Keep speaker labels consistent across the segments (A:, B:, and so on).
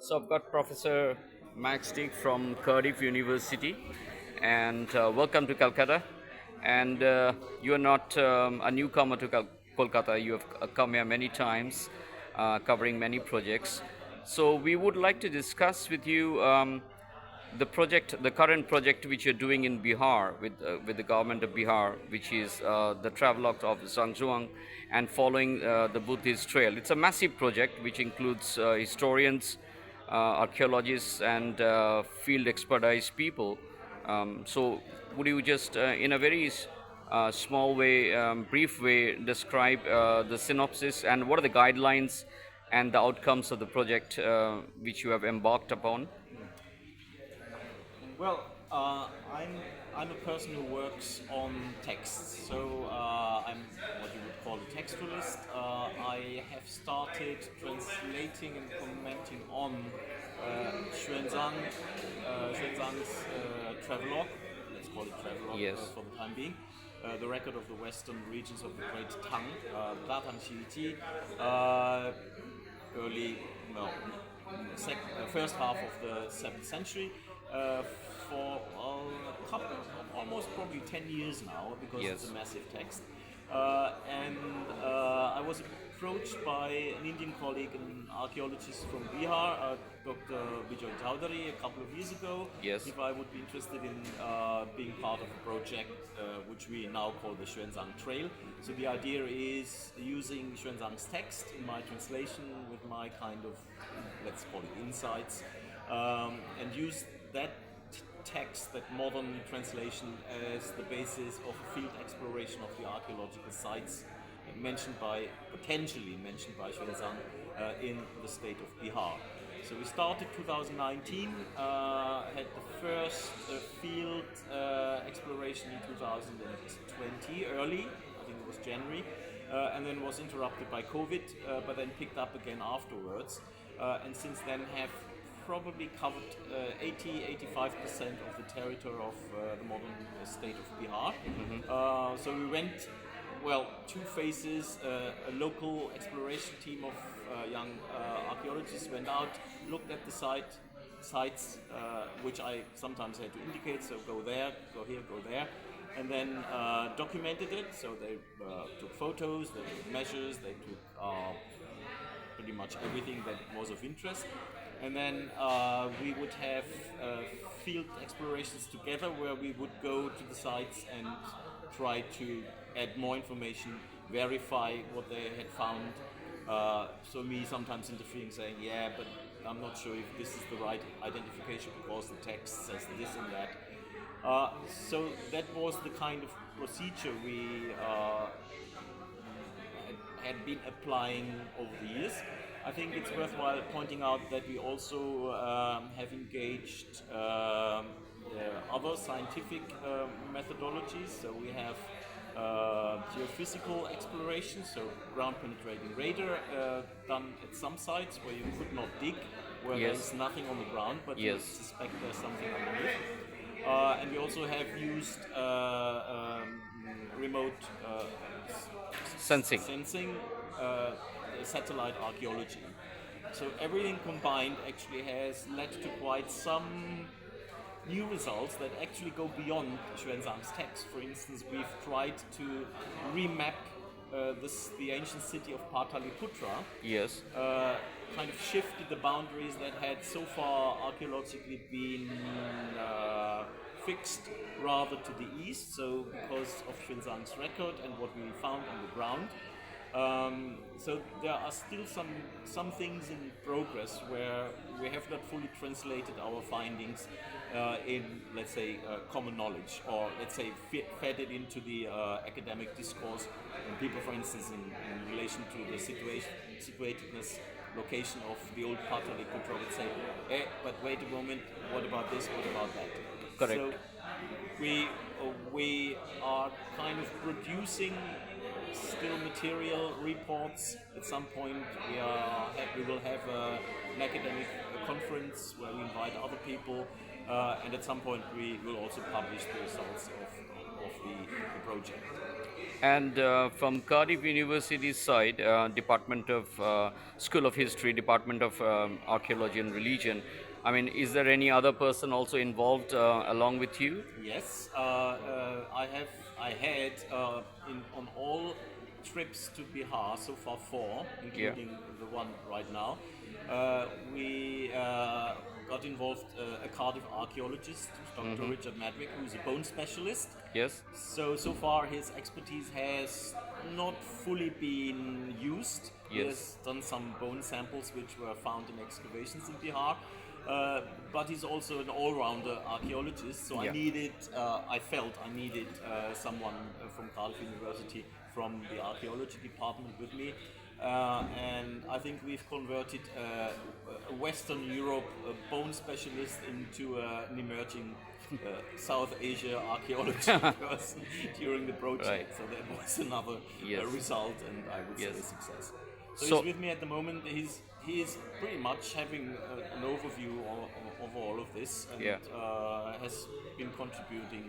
A: So I've got Professor Max Deeg from Cardiff University, and welcome to Calcutta. And you are not a newcomer to Kolkata. You have come here many times, covering many projects. So we would like to discuss with you the current project which you're doing in Bihar with the government of Bihar, which is the travelogues of Xuanzang and following the Buddhist trail. It's a massive project which includes historians, archeologists, and field expertise people. So, would you just, in a very small way, brief way, describe the synopsis and what are the guidelines and the outcomes of the project which you have embarked upon?
B: Well, I'm a person who works on texts, so I'm what you would call a textualist. I have started translating and commenting on Xuanzang's travelogue. Let's call it travelogue
A: Yes.
B: for the time being. The record of the western regions of the Great Tang, Datang Shiliti, early, well, first half of the 7th century uh, for a couple, almost probably 10 years now because it's
A: Yes.
B: a massive text. And I was approached by an Indian colleague, an archaeologist from Bihar, Dr. Chowdhury, a couple of years ago,
A: Yes.
B: if I would be interested in being part of a project which we now call the Xuanzang Trail. So the idea is using Xuanzang's text in my translation with my kind of, let's call it insights, and use that text, that modern translation, as the basis of a field exploration of the archaeological sites potentially mentioned by Xuanzang in the state of Bihar. So we started 2019, had the first field exploration in 2020, early, I think it was January, and then was interrupted by COVID, but then picked up again afterwards, and since then have probably covered 80-85% of the territory of the modern state of Bihar. So we went, well, two phases. A local exploration team of young archaeologists went out, looked at the sites, which I sometimes had to indicate. So go there, go here, go there, and then documented it. So they took photos, they took measures, they took pretty much everything that was of interest. And then we would have field explorations together where we would go to the sites and try to add more information, verify what they had found. So me sometimes interfering, saying, yeah, but I'm not sure if this is the right identification because the text says this and that. So that was the kind of procedure we had been applying over the years. I think it's worthwhile pointing out that we also have engaged other scientific methodologies. So we have geophysical exploration, so ground penetrating radar done at some sites where you could not dig, where
A: Yes.
B: there's nothing on the ground, but you
A: Yes.
B: suspect there's something underneath. And we also have used remote
A: Sensing.
B: sensing, satellite archaeology. So everything combined actually has led to quite some new results that actually go beyond Xuanzang's text. For instance, we've tried to remap the ancient city of Pataliputra,
A: Yes.
B: kind of shifted the boundaries that had so far archaeologically been fixed rather to the east. So because of Xuanzang's record and what we found on the ground, so there are still some things in progress where we have not fully translated our findings in, let's say, common knowledge, or let's say fed it into the academic discourse. And people, for instance, in relation to the situatedness location of the old Pataliputra would say, but wait a moment, what about this, what about that?
A: Correct.
B: So we are kind of producing still material reports. At some point we will have an academic conference where we invite other people, and at some point we will also publish the results of the project.
A: And from Cardiff University side, Department of School of History, Department of Archaeology and Religion, I mean, is there any other person also involved along with you?
B: Yes, I had on all trips to Bihar so far four,
A: Yeah.
B: including the one right now. We got involved a Cardiff archaeologist, Dr. Richard Madwick, who's a bone specialist.
A: Yes.
B: So far his expertise has not fully been used. He
A: Yes.
B: has done some bone samples which were found in excavations in Bihar. But he's also an all-rounder archaeologist, so
A: Yeah.
B: I felt I needed someone from Cardiff University from the archaeology department with me. And I think we've converted a Western Europe bone specialist into an emerging South Asia archaeology person during the project.
A: Right.
B: So that was another
A: Yes.
B: Result, and I would say
A: Yes.
B: a success.
A: So-
B: He's with me at the moment. He is pretty much having an overview of all of this, and
A: Yeah.
B: has been contributing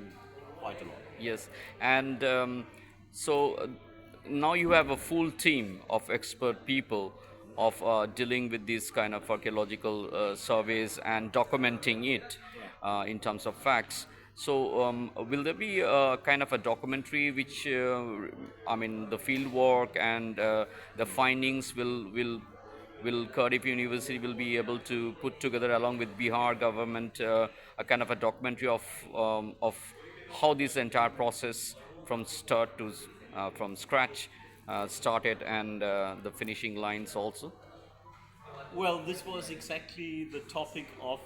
B: quite a lot.
A: Yes, and now you have a full team of expert people of dealing with these kind of archaeological surveys and documenting it in terms of facts. So, will there be a kind of a documentary which, I mean, the field work and the findings will Cardiff University will be able to put together along with Bihar government a kind of a documentary of how this entire process from start to from scratch started and the finishing lines also.
B: Well, this was exactly the topic of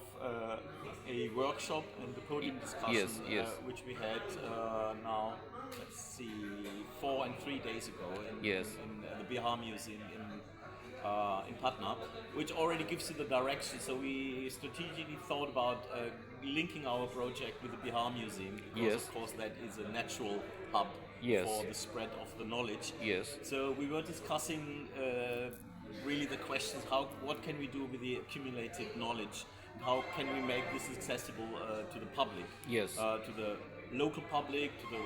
B: a workshop and the podium discussion,
A: Yes, yes.
B: which we had now, let's see, 4 and 3 days ago
A: Yes.
B: in the Bihar Museum in Patna, which already gives you the direction. So we strategically thought about linking our project with the Bihar Museum, because
A: Yes.
B: of course that is a natural hub
A: Yes.
B: for the spread of the knowledge.
A: Yes.
B: So we were discussing really the questions: what can we do with the accumulated knowledge? How can we make this accessible to the public?
A: Yes.
B: To the local public, to the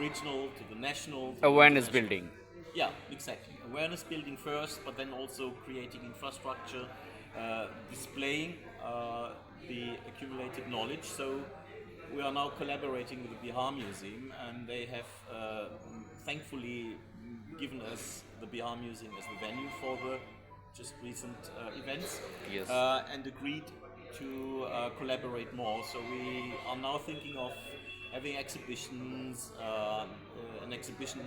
B: regional, to the national. To the
A: Awareness
B: international.
A: building.
B: Yeah, exactly. Awareness building first, but then also creating infrastructure, displaying the accumulated knowledge. So we are now collaborating with the Bihar Museum, and they have thankfully given us the Bihar Museum as the venue for the just recent events,
A: Yes.
B: and agreed to collaborate more. So we are now thinking of having exhibitions, an exhibition,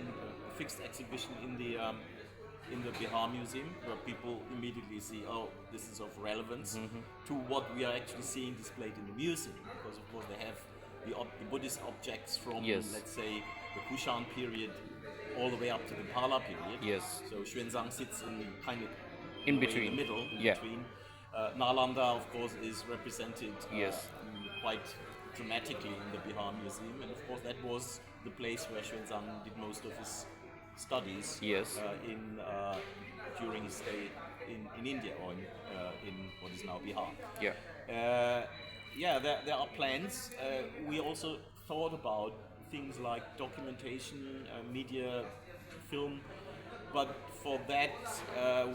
B: a fixed exhibition in the Bihar Museum, where people immediately see, oh, this is of relevance to what we are actually seeing displayed in the museum. Because of course they have the Buddhist objects from,
A: Yes.
B: let's say, the Kushan period all the way up to the Pala period.
A: Yes.
B: So Xuanzang sits in kind of
A: In
B: way
A: between.
B: in the middle, in
A: Yeah.
B: between. Nalanda, of course, is represented
A: Yes.
B: quite dramatically in the Bihar Museum, and of course that was the place where Xuanzang did most of his studies.
A: Yes.
B: During his stay in India, or in what is now Bihar.
A: Yeah.
B: There are plans. We also thought about things like documentation, media, film, but for that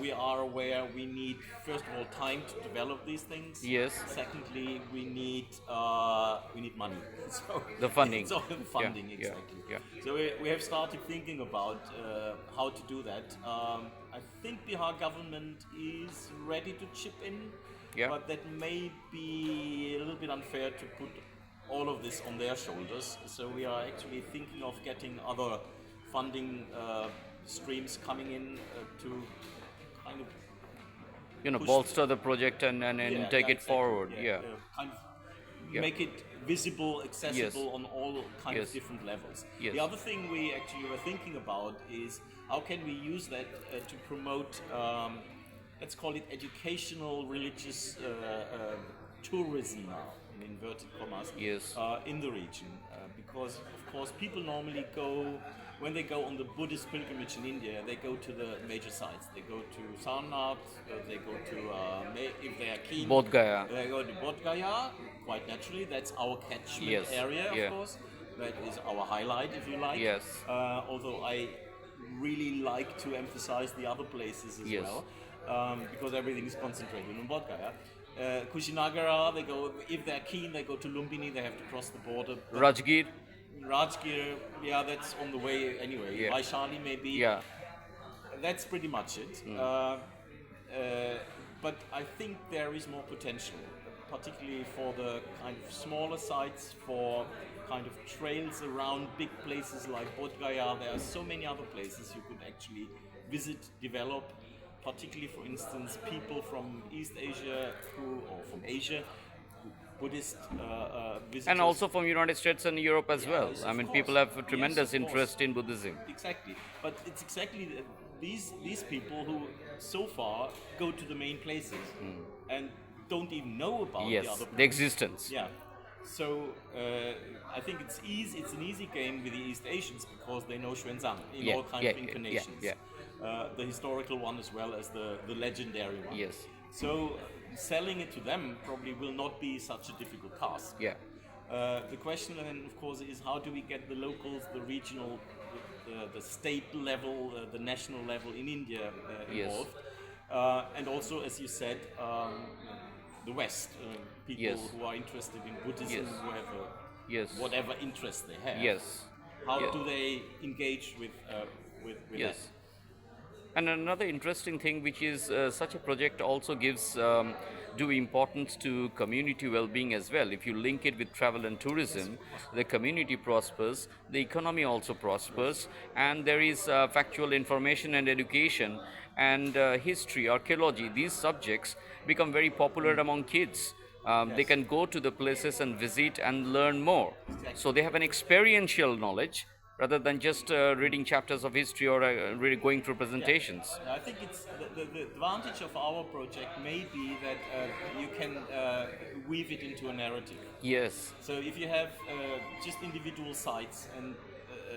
B: we are aware we need, first of all, time to develop these things.
A: Yes.
B: Secondly, we need money. So
A: The funding.
B: So the funding,
A: Yeah,
B: exactly.
A: yeah.
B: So we have started thinking about how to do that. I think Bihar government is ready to chip in,
A: Yeah.
B: but that may be a little bit unfair to put all of this on their shoulders. So we are actually thinking of getting other funding streams coming in to kind of push-
A: bolster the project and take it
B: exactly.
A: forward. Yeah.
B: Kind of
A: Yeah.
B: make it visible, accessible
A: Yes.
B: on all kind
A: Yes.
B: of different levels.
A: Yes.
B: The other thing we actually were thinking about is how can we use that to promote, let's call it educational religious tourism now, in inverted commas,
A: Yes.
B: in the region. Because, of course, people normally go, when they go on the Buddhist pilgrimage in India, they go to the major sites. They go to Sarnath, they go to, if they are keen,
A: Bodh Gaya.
B: they go to Bodh Gaya, quite naturally. That's our catchment
A: Yes,
B: area, of
A: yeah.
B: course. That is our highlight, if you like.
A: Yes.
B: Although I really like to emphasize the other places as
A: Yes.
B: well, because everything is concentrated in Bodh Gaya. Kushinagara, they go, if they're keen, they go to Lumbini, they have to cross the border. But
A: Rajgir.
B: Rajgir, yeah, that's on the way anyway.
A: Yeah.
B: Vaishali maybe.
A: Yeah.
B: That's pretty much it. But I think there is more potential, particularly for the kind of smaller sites, for kind of trails around big places like Bodh Gaya. There are so many other places you could actually visit, develop, particularly, for instance, people from East Asia or from Asia, Buddhist visitors.
A: And also from United States and Europe as well.
B: Yes,
A: I
B: of
A: mean,
B: course.
A: people have a
B: Yes,
A: tremendous
B: of course.
A: interest in Buddhism.
B: Exactly, but it's exactly these people who so far go to the main places and don't even know about
A: Yes,
B: the other
A: the
B: places.
A: existence.
B: Yeah, so I think it's easy. It's an easy game with the East Asians because they know Xuanzang in
A: Yeah,
B: all kinds
A: yeah,
B: of
A: yeah,
B: incarnations.
A: yeah,
B: The historical one as well as the legendary one.
A: Yes.
B: So selling it to them probably will not be such a difficult task.
A: Yeah.
B: The question then, of course, is how do we get the locals, the regional, the state level, the national level in India
A: Yes.
B: involved, and also, as you said, the West, people
A: Yes.
B: who are interested in Buddhism,
A: Yes.
B: who have
A: Yes.
B: whatever interest they have.
A: Yes.
B: How
A: Yeah.
B: do they engage with
A: Yes.
B: that?
A: And another interesting thing, which is such a project also gives due importance to community well-being as well. If you link it with travel and tourism, the community prospers, the economy also prospers, and there is factual information and education and history, archaeology. These subjects become very popular among kids. They
B: Yes.
A: can go to the places and visit and learn more. So they have an experiential knowledge rather than just reading chapters of history or really going through presentations.
B: I think it's the advantage of our project may be that you can weave it into a narrative.
A: Yes,
B: So if you have just individual sites and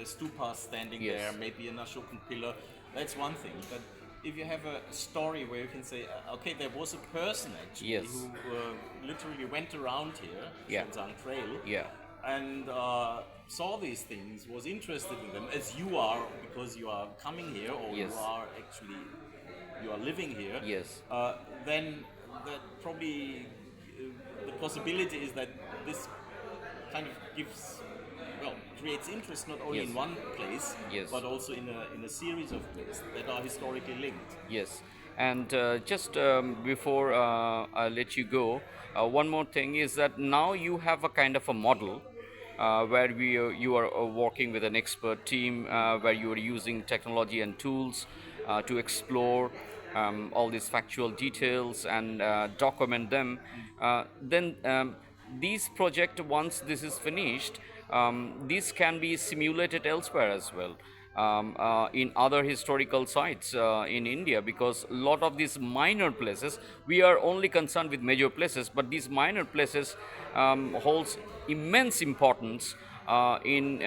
B: stupas standing
A: Yes.
B: there, maybe an Ashokan pillar, that's one thing. But if you have a story where you can say, okay, there was a person actually
A: Yes.
B: who literally went around here,
A: Yeah.
B: Xuanzang Trail,
A: yeah,
B: and saw these things, was interested in them, as you are, because you are coming here, or
A: Yes.
B: you are living here.
A: Yes.
B: Then that probably the possibility is that this kind of creates interest not only
A: Yes.
B: in one place,
A: Yes.
B: but also in a series of places that are historically linked.
A: yes. And just before I let you go, one more thing is that now you have a kind of a model where you are working with an expert team, where you are using technology and tools to explore all these factual details and document them. Then these project, once this is finished, these can be simulated elsewhere as well. In other historical sites in India, because a lot of these minor places, we are only concerned with major places, but these minor places holds immense importance in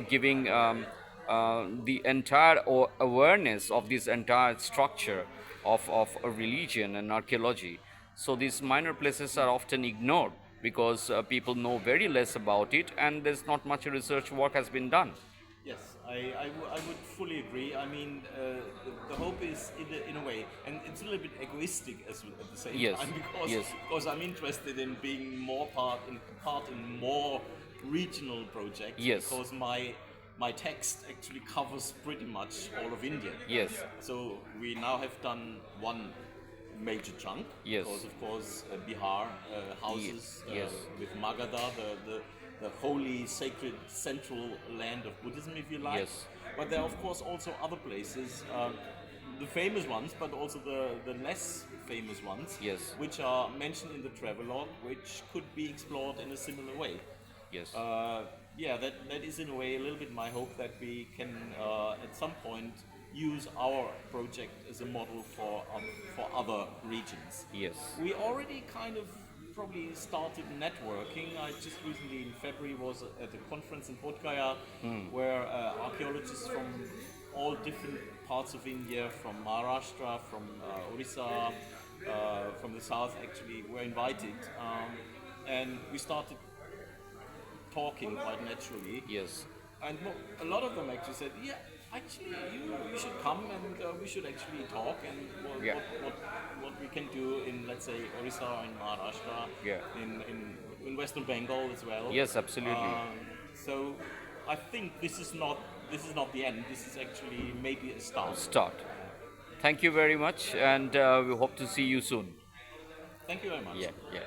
A: giving the entire awareness of this entire structure of a religion and archaeology. So these minor places are often ignored because people know very less about it, and there's not much research work has been done.
B: Yes, I would fully agree. I mean, the hope is in a way, and it's a little bit egoistic at the same
A: Yes,
B: time
A: yes.
B: because I'm interested in being more part in more regional projects.
A: Yes.
B: Because my text actually covers pretty much all of India.
A: Yes.
B: So we now have done one major chunk.
A: Yes.
B: Because of course Bihar houses
A: Yes.
B: with Magadha, the holy, sacred, central land of Buddhism, if you like.
A: Yes.
B: But there are, of course, also other places, the famous ones, but also the less famous ones,
A: Yes.
B: which are mentioned in the travelogue, which could be explored in a similar way.
A: Yes.
B: That is in a way a little bit my hope that we can at some point use our project as a model for other regions.
A: Yes.
B: We already kind of probably started networking. I just recently in February was at a conference in Bodh Gaya where archaeologists from all different parts of India, from Maharashtra, from Orissa, from the south actually were invited, and we started talking quite naturally.
A: Yes.
B: And a lot of them actually said, yeah, actually, you should come and we should actually talk and
A: Yeah.
B: what we can do in, let's say, Orissa or in Maharashtra,
A: Yeah.
B: in Western Bengal as well.
A: Yes, absolutely.
B: So I think this is not the end. This is actually maybe a start.
A: Start. Thank you very much, and we hope to see you soon.
B: Thank you very much.
A: Yeah, yeah.